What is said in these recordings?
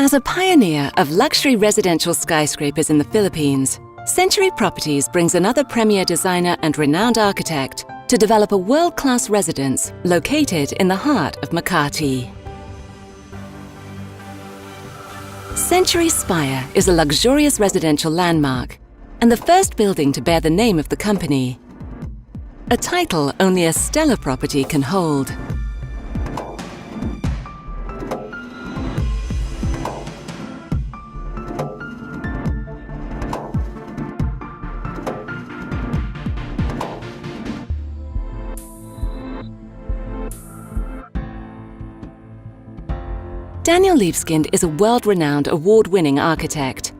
As a pioneer of luxury residential skyscrapers in the Philippines, Century Properties brings another premier designer and renowned architect to develop a world-class residence located in the heart of Makati. Century Spire is a luxurious residential landmark and the first building to bear the name of the company, a title only a stellar property can hold. Daniel Libeskind is a world-renowned, award-winning architect.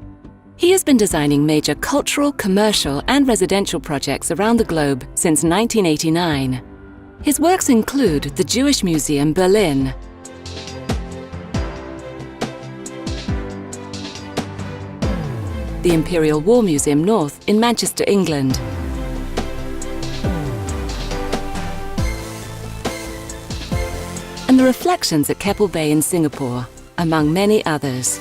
He has been designing major cultural, commercial and residential projects around the globe since 1989. His works include the Jewish Museum, Berlin, the Imperial War Museum North in Manchester, England, and the Reflections at Keppel Bay in Singapore, among many others.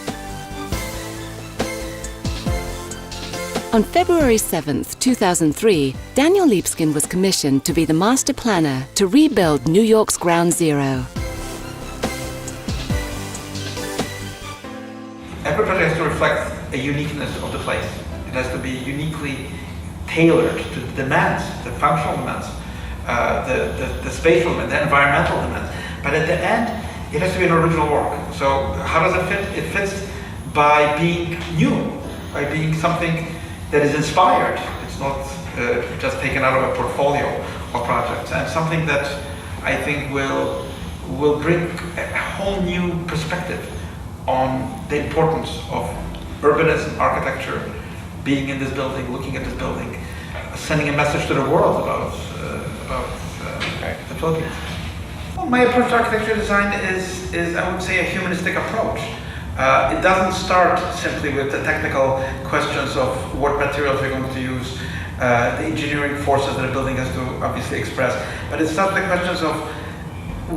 On February 7, 2003, Daniel Libeskind was commissioned to be the master planner to rebuild New York's Ground Zero. Every project has to reflect a uniqueness of the place. It has to be uniquely tailored to the demands, the functional demands, the spatial and the environmental demands. But at the end, it has to be an original work. So how does it fit? It fits by being new, by being something that is inspired. It's not just taken out of a portfolio of projects, and something that I think will bring a whole new perspective on the importance of urbanism, architecture, being in this building, looking at this building, sending a message to the world about the Philippines. Well, my approach to architecture design is, I would say, a humanistic approach. It doesn't start simply with the technical questions of what materials we're going to use, the engineering forces that a building has to obviously express, but it starts with the questions of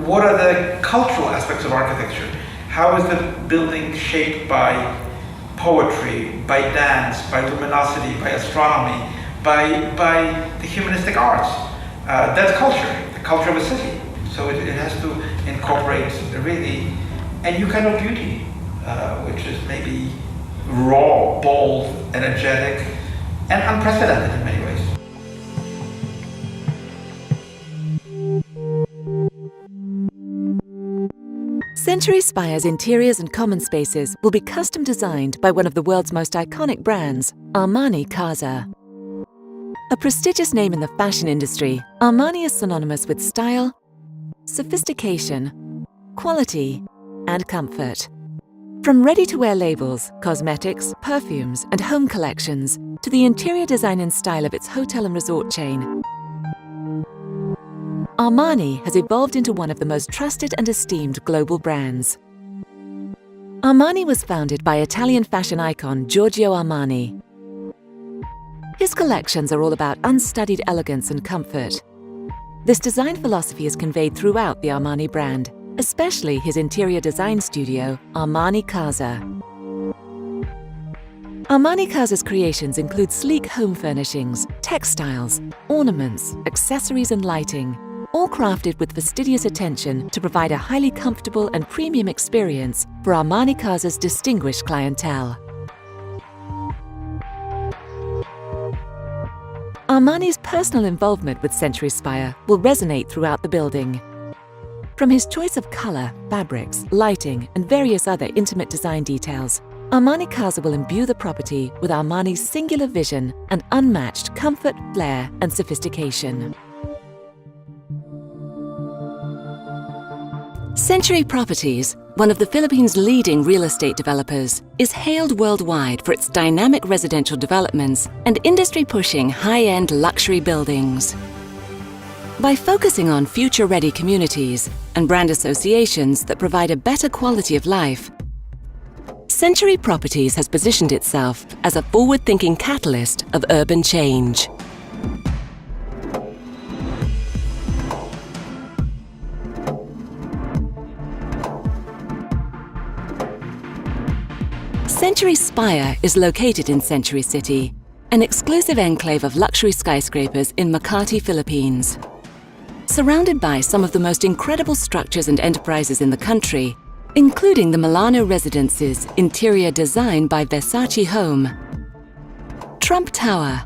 what are the cultural aspects of architecture? How is the building shaped by poetry, by dance, by luminosity, by astronomy, by the humanistic arts? That's culture, the culture of a city. So it has to incorporate really a new kind of beauty, which is maybe raw, bold, energetic, and unprecedented in many ways. Century Spire's interiors and common spaces will be custom designed by one of the world's most iconic brands, Armani Casa. A prestigious name in the fashion industry, Armani is synonymous with style, sophistication, quality, and comfort. From ready-to-wear labels, cosmetics, perfumes, and home collections, to the interior design and style of its hotel and resort chain, Armani has evolved into one of the most trusted and esteemed global brands. Armani was founded by Italian fashion icon Giorgio Armani. His collections are all about unstudied elegance and comfort. This design philosophy is conveyed throughout the Armani brand, especially his interior design studio, Armani Casa. Armani Casa's creations include sleek home furnishings, textiles, ornaments, accessories and lighting, all crafted with fastidious attention to provide a highly comfortable and premium experience for Armani Casa's distinguished clientele. Armani's personal involvement with Century Spire will resonate throughout the building. From his choice of color, fabrics, lighting, and various other intimate design details, Armani Casa will imbue the property with Armani's singular vision and unmatched comfort, flair, and sophistication. Century Properties, one of the Philippines' leading real estate developers, is hailed worldwide for its dynamic residential developments and industry-pushing high-end luxury buildings. By focusing on future-ready communities and brand associations that provide a better quality of life, Century Properties has positioned itself as a forward-thinking catalyst of urban change. Century Spire is located in Century City, an exclusive enclave of luxury skyscrapers in Makati, Philippines. Surrounded by some of the most incredible structures and enterprises in the country, including the Milano Residences, interior design by Versace Home, Trump Tower,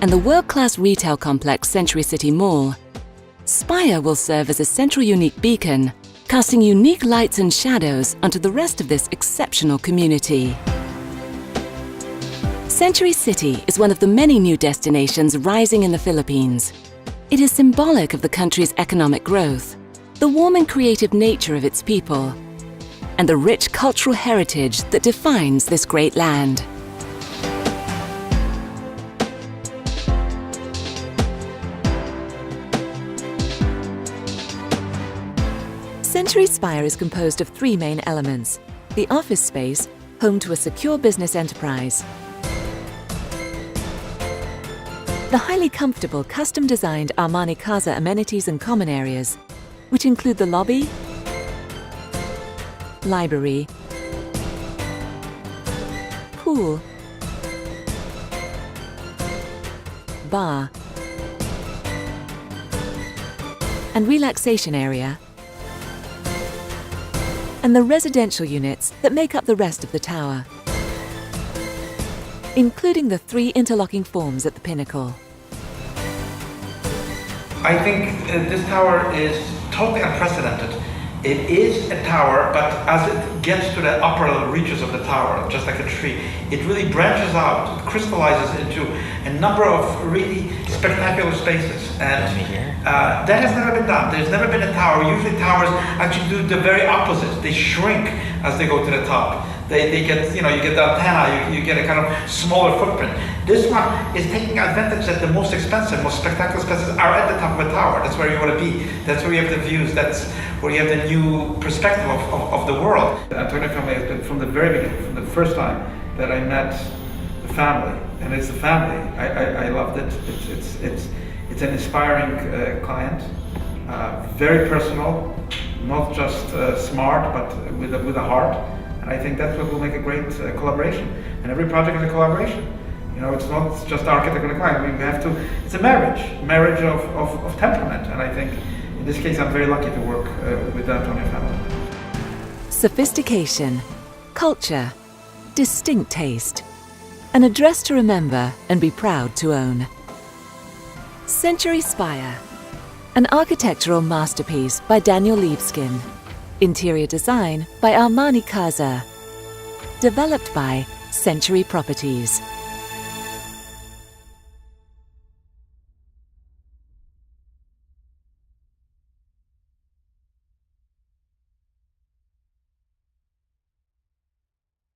and the world-class retail complex Century City Mall, Spire will serve as a central unique beacon, casting unique lights and shadows onto the rest of this exceptional community. Century City is one of the many new destinations rising in the Philippines. It is symbolic of the country's economic growth, the warm and creative nature of its people, and the rich cultural heritage that defines this great land. Century Spire is composed of three main elements: the office space, home to a secure business enterprise; the highly comfortable custom-designed Armani Casa amenities and common areas, which include the lobby, library, pool, bar, and relaxation area, and the residential units that make up the rest of the tower, including the three interlocking forms at the pinnacle. I think this tower is totally unprecedented. It is a tower, but as it gets to the upper reaches of the tower, just like a tree, it really branches out, crystallizes into a number of really spectacular spaces. And that has never been done. There's never been a tower. Usually towers actually do the very opposite. They shrink as they go to the top. They get, you get the antenna, you get a kind of smaller footprint. This one is taking advantage that the most expensive, most spectacular spaces are at the top of a tower. That's where you want to be. That's where you have the views. That's where you have the new perspective of the world. Antonio family has been from the very beginning, from the first time that I met the family, and it's the family. I loved it. It's an inspiring client, very personal, not just smart, but with a heart. I think that's what will make a great collaboration. And every project is a collaboration. It's not just architect and a client. We have to. It's a marriage of temperament. And I think in this case, I'm very lucky to work with the Antonio family. Sophistication, culture, distinct taste, an address to remember and be proud to own. Century Spire, an architectural masterpiece by Daniel Libeskind. Interior design by Armani Casa. Developed by Century Properties.